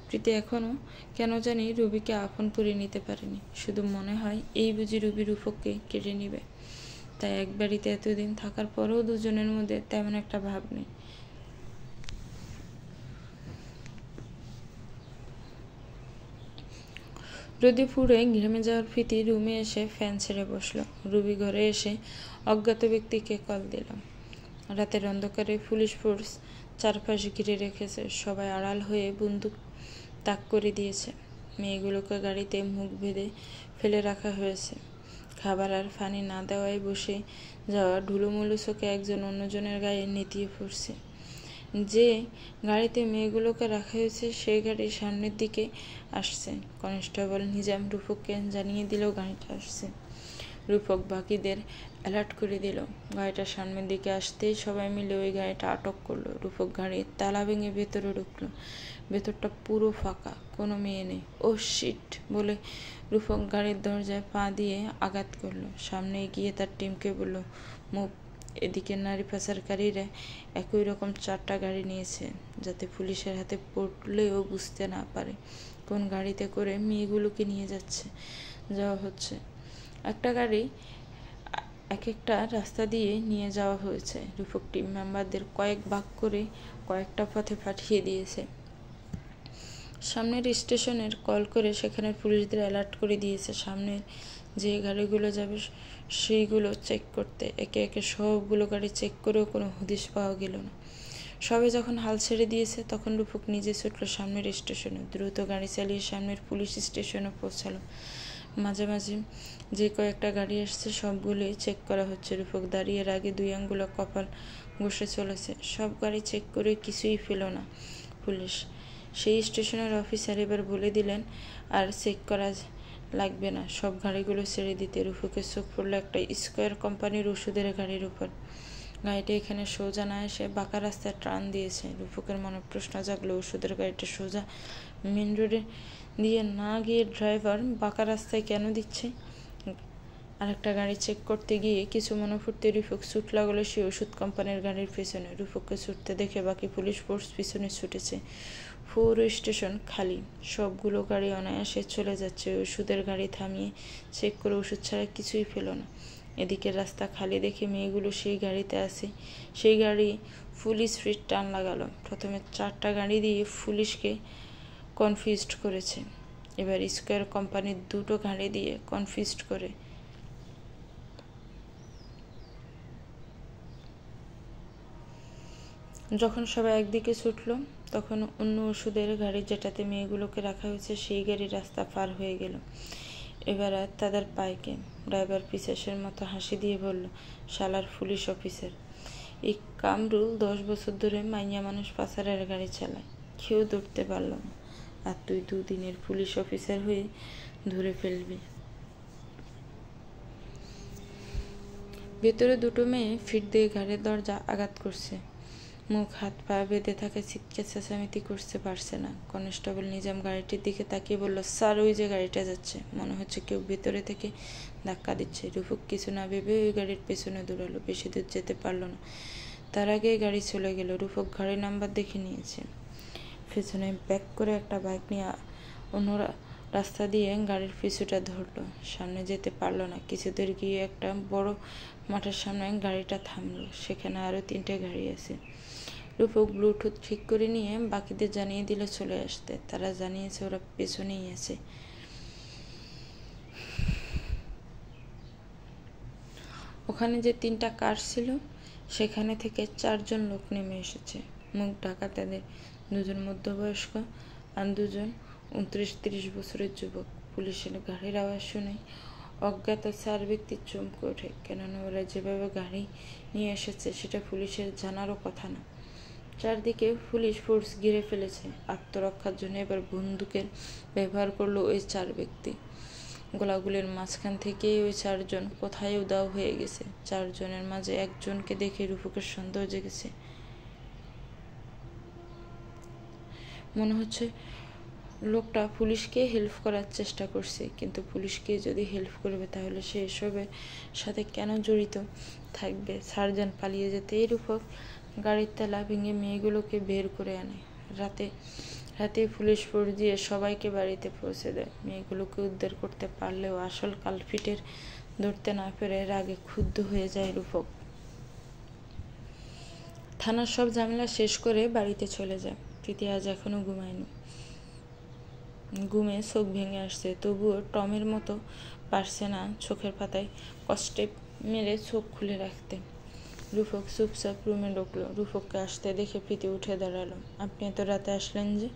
প্রীতি এখনও কেন জানি রুবিকে আপন করে নিতে পারেনি। শুধু মনে হয় এই বুঝি রুবি রূপককে কেড়ে নিবে। তাই এক বাড়িতে এতদিন থাকার পরেও দুজনের মধ্যে তেমন একটা ভাব নেই। রোদে পুড়ে ঘেমে যাওয়ার প্রীতি রুমে এসে ফ্যান ছেড়ে বসলো। রুবি ঘরে এসে অজ্ঞাত ব্যক্তিকে কল দিল। রাতের অন্ধকারে পুলিশ ফোর্স চারপাশ ঘিরে রেখেছে। সবাই আড়াল হয়ে বন্দুক তাক করে দিয়েছে। মেয়েগুলোকে গাড়িতে মুখ বেঁধে ফেলে রাখা হয়েছে। খাবার আর পানি না দেওয়ায় বসে যাওয়া ঢুলোমুলো চোখে একজন অন্যজনের গায়ে নেতিয়ে পড়ছে। যে গাড়িতে মেয়েগুলোকে রাখা হয়েছে সেই গাড়ির সামনের দিকে আসছে। কনস্টেবল নিজাম রূপককে জানিয়ে দিল গাড়িটা আসছে। রূপক বাকিদের অ্যালার্ট করে দিল। গাড়িটা সামনের দিকে আসতেই সবাই মিলে ওই গাড়িটা আটক করলো। রূপক গাড়ির তালা ভেঙে ভেতরে ঢুকলো। ভেতরটা পুরো ফাঁকা, কোনো মেয়ে নেই। ও শিট বলে রূপক গাড়ির দরজায় পা দিয়ে আঘাত করলো। সামনে গিয়ে তার টিমকে বলল, মুভ। এদিকে নারী পাচারকারীরা একই রকম 4টা গাড়ি নিয়েছে, যাতে পুলিশের হাতে পড়লেও বুঝতে না পারে কোন গাড়িতে করে মেয়েগুলোকে নিয়ে যাওয়া হচ্ছে। একটা গাড়ি এক একটা রাস্তা দিয়ে নিয়ে যাওয়া হয়েছে। রূপক টিম মেম্বারদের কয়েক ভাগ করে কয়েকটা পথে পাঠিয়ে দিয়েছে। সামনের স্টেশনের কল করে সেখানে পুলিশদের অ্যালার্ট করে দিয়েছে সামনে যে গাড়িগুলো যাবে সেইগুলো চেক করতে। একে একে সবগুলো গাড়ি চেক করেও কোনো হদিশ পাওয়া গেল না। সবাই যখন হাল ছেড়ে দিয়েছে তখন রূপক নিজে ছুটল সামনের স্টেশনে। দ্রুত গাড়ি চালিয়ে সামনের পুলিশ স্টেশনে পৌঁছালো। মাঝে মাঝে যে কয়েকটা গাড়ি আসছে সবগুলোই চেক করা হচ্ছে। রূপক দাঁড়িয়ে আগে 2 আঙ্গুলে কপাল ঘষে চলেছে। সব গাড়ি চেক করে কিছুই পেল না পুলিশ। সেই স্টেশনের অফিসার এবার বলে দিলেন, আর চেক করা লাগবে না, সব গাড়িগুলো ছেড়ে দিতে। রূপকের চোখ পড়লো একটা স্কয়ার কোম্পানির ওষুধের গাড়ির উপর। গাড়িটা এখানে সোজা না এসে বাঁকা রাস্তায় টার্ন দিয়েছে। রূপকের মনে প্রশ্ন জাগলো, ওষুধের গাড়িটা সোজা মেন রোডে দিয়ে না গিয়ে ড্রাইভার বাঁকা রাস্তায় কেন দিচ্ছে? আরেকটা গাড়ি চেক করতে গিয়ে কিছু মনে ফুটতে রূপক ছুট লাগলো সেই ওষুধ কোম্পানির গাড়ির পেছনে। রূপককে ছুটতে দেখে বাকি পুলিশ ফোর্স পিছনে ছুটেছে। পুরো স্টেশন খালি, সবগুলো গাড়ি অনায়াসে চলে যাচ্ছে। ওষুধের গাড়ি থামিয়ে চেক করে ওষুধ ছাড়া কিছুই পেল না। এদিকে রাস্তা খালি দেখে মেয়েগুলো সেই গাড়িতে আছে। সেই গাড়ি ফুল স্পিড টান লাগালো। প্রথমে 4টা গাড়ি দিয়ে পুলিশকে কনফিউজড করেছে, এবার স্কয়ার কোম্পানির 2টো গাড়ি দিয়ে কনফিউজড করে। যখন সবাই একদিকে ছুটল তখন অন্য ওষুধের গাড়ি যেটাতে মেয়েগুলোকে রাখা হয়েছে সেই গাড়ি রাস্তা পার হয়ে গেল। এবার আর তাদের পাইকে। ড্রাইভার পিশাচের মতো হাসি দিয়ে বলল, শালার পুলিশ অফিসার, এই কামরুল 10 বছর ধরে মাইয়া মানুষ পাচারের গাড়ি চালায়, কেউ ধরতে পারল না, আর তুই 2 দিনের পুলিশ অফিসার হয়ে ধরে ফেলবি। ভেতরে 2টো মেয়ে ফিট দিয়ে গাড়ির দরজা আঘাত করছে। মুখ হাত পা বেঁধে থাকে, চিৎকার চেঁচামেচি করতে পারছে না। কনস্টেবল নিজাম গাড়িটির দিকে তাকিয়ে বলল, স্যার, ওই যে গাড়িটা যাচ্ছে, মনে হচ্ছে কেউ ভেতরে থেকে ধাক্কা দিচ্ছে। রূপক কিছু না ভেবে ওই গাড়ির পেছনে দৌড়ালো। বেশি দূর যেতে পারল না। তার আগেই গাড়ি চলে গেল। রূপক গাড়ির নাম্বার দেখে নিয়েছে। পেছনে ব্যাক করে একটা বাইক নিয়ে অন্য রাস্তা দিয়ে গাড়ির পিছুটা ধরলো। সামনে যেতে পারলো না। কিছু দূর গিয়ে একটা বড় মাঠের সামনে গাড়িটা থামলো। সেখানে আরো 3টে গাড়ি আছে। রূপক ব্লুটুথ ঠিক করে নিয়ে বাকিদের জানিয়ে দিল চলে আসতে। তারা জানিয়েছে ওরা পেছনেই আছে। ওখানে যে 3টা কার ছিল সেখানে থেকে 4জন লোক নেমে এসেছে। মুখ ঢাকা তাদের। 2জন মধ্যবয়স্ক আর 2জন 29-30 বছরের যুবক। পুলিশের গাড়ির আওয়াজ শুনে অজ্ঞাত 4 ব্যক্তি চমকে ওঠে। কেননা ওরা যেভাবে গাড়ি নিয়ে এসেছে সেটা পুলিশের জানারও কথা না। চারদিকে পুলিশ ফোর্স ঘিরে ফেলেছে। আত্মরক্ষার জন্য এবার বন্দুকের ব্যবহার করলো ওই 4 ব্যক্তি। গোলাগুলির মাঝখান থেকেই ওই 4জন কোথায় উধাও হয়ে গেছে। 4 জনের মাঝে একজনকে দেখে রূপকের সন্দেহ জেগেছে। মনে হচ্ছে লোকটা পুলিশকে হেল্প করার চেষ্টা করছে, কিন্তু পুলিশকে যদি হেল্প করবে তাহলে সে এসবের সাথে কেন জড়িত থাকবে। সার্জন পালিয়ে যেতেই রূপক গাড়ির তালা ভেঙে মেয়েগুলোকে বের করে আনে। রাতে পুলিশ ফোর্স দিয়ে সবাইকে বাড়িতে পৌঁছে দেয়। মেয়েগুলোকে উদ্ধার করতে পারলেও আসল কালপিটের ধরতে না পেরে রাগে ক্ষুব্ধ হয়ে যায় রূপক। থানার সব ঝামেলা শেষ করে বাড়িতে চলে যায়। প্রীতি আজ এখনো ঘুমায়নি। ঘুমে চোখ ভেঙে আসছে, তবুও টমের মতো পারছে না চোখের পাতায় কষ্টে মেরে চোখ খুলে রাখতে। রূপক চুপচাপ রুমে ঢুকলো। রূপককে আসতে দেখে প্রীতি উঠে দাঁড়ালো। আপনি এত রাতে আসলেন যে?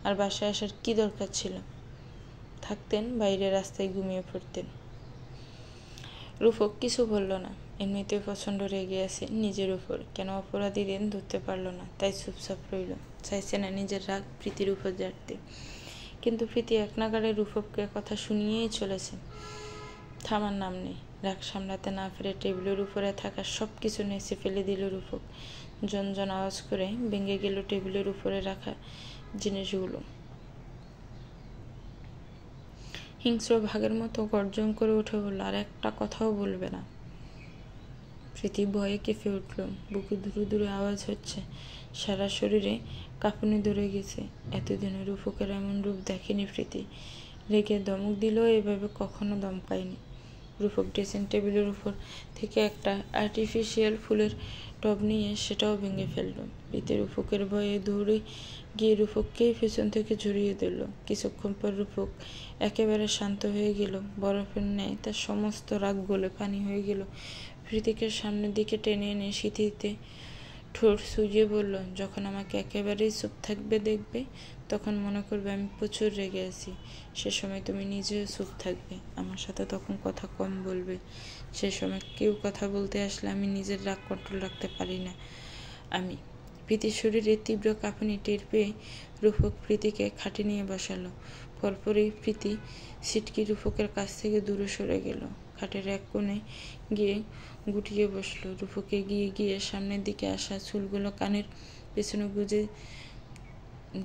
আর বাসায় আসার কি দরকার ছিল? থাকতেন বাইরে রাস্তায় ঘুমিয়ে পড়তেন। রূপক কিছু বলল না। এমনিতেই প্রচণ্ড রেগে আছে নিজের উপর। কেন অপরাধীদের ধরতে পারল না তাই চুপচাপ রইল। চাইছে না নিজের রাগ প্রীতির উপর ঝাড়তে, কিন্তু প্রীতি এক নাগাড়ে রূপককে কথা শুনিয়েই চলেছে। থামার নাম নেই। রাগ সামলাতে না পেরে টেবিলের উপরে থাকা সব কিছু নেচে ফেলে দিল রূপক। ঝনঝন আওয়াজ করে ভেঙে গেল টেবিলের উপরে রাখা জিনিসগুলো। হিংস্র ভাগের মতো গর্জন করে উঠে বলল, আর একটা কথাও বলবে না। প্রীতি ভয়ে কেঁপে উঠল। বুকে ধুরু ধুরু আওয়াজ হচ্ছে। সারা শরীরে কাঁপুনি ধরে গেছে। এতদিনে রূপকের এমন রূপ দেখেনি প্রীতি। রেগে ধমক দিলেও এভাবে কখনো দমকায়নি। রূপক ড্রেসিং টেবিলের উপর থেকে একটা আর্টিফিশিয়াল ফুলের টব নিয়ে সেটাও ভেঙে ফেলল। প্রীতি রূপকের ভয়ে দৌড়ে গিয়ে রূপককেই পেছন থেকে জড়িয়ে দিল। কিছুক্ষণ পর রূপক একেবারে শান্ত হয়ে গেল। বরফের ন্যায় তার সমস্ত রাগ গলে পানি হয়ে গেল। প্রীতিকে সামনের দিকে টেনে এনে সিঁথিতে ঠোঁট সুজিয়ে বলল, যখন আমাকে একেবারেই চুপ থাকবে দেখবে তখন মনে করবে আমি প্রচুর রেগে আছি। সে সময় তুমি নিজেও চুপ থাকবে, আমার সাথে তখন কথা কম বলবে। সে সময় কেউ কথা বলতে আসলে আমি নিজের রাগ কন্ট্রোল রাখতে পারি না। আমি প্রীতির শরীরে তীব্র কাঁপুনি টের পেয়ে রূপক প্রীতিকে খাটে নিয়ে বসালো। পরপরই প্রীতি ছিটকে রূপকের কাছ থেকে দূরে সরে গেল। খাটের এক কোণে গিয়ে গুটিয়ে বসলো। রূপকে গিয়ে গিয়ে সামনের দিকে আসা চুলগুলো কানের পেছনে গুজে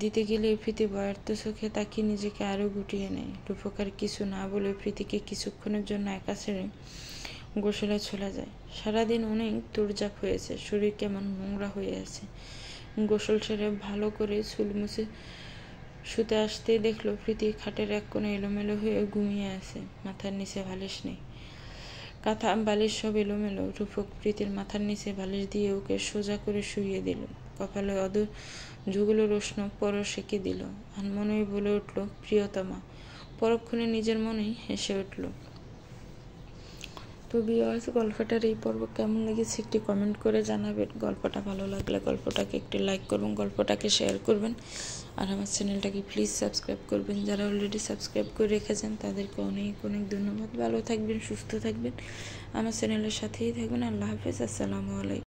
দিতে গেলে প্রীতি ভয়ার্থ চোখে তাকিয়ে নিজেকে আরো গুটিয়ে নেয়। রূপক আর কিছু না বলে প্রীতিকে কিছুক্ষণের জন্য একা ছেড়ে গোসলে চলে যায়। সারাদিন অনেক দৌড়ঝাঁপ হয়েছে, শরীর কেমন নোংরা হয়ে আছে। গোসল সেরে ভালো করে চুল মুছে শুতে আসতে দেখলো প্রীতি খাটের এক কোণে এলোমেলো হয়ে ঘুমিয়ে আছে। মাথার নিচে বালিশ নেই, কাঁথা বালিশ সব এলোমেলো। রূপক প্রীতির মাথার নিচে বালিশ দিয়ে ওকে সোজা করে শুইয়ে দিল। কপালে অদূর যুগলের উষ্ণ পরশ এঁকে দিল। আনমনেই বলে উঠল, প্রিয়তমা। পরক্ষণে নিজের মনেই হেসে উঠল। তো ভিউয়ার্স, গল্পটার এই পর্ব কেমন লেগেছে একটি কমেন্ট করে জানাবেন। গল্পটা ভালো লাগলে গল্পটাকে একটি লাইক করবেন, গল্পটাকে শেয়ার করবেন, আর আমার চ্যানেলটাকে প্লিজ সাবস্ক্রাইব করবেন। যারা অলরেডি সাবস্ক্রাইব করে রেখেছেন তাদেরকে অনেক অনেক ধন্যবাদ। ভালো থাকবেন, সুস্থ থাকবেন, আমার চ্যানেলের সাথেই থাকবেন। আল্লাহ হাফেজ, আসসালামু আলাইকুম।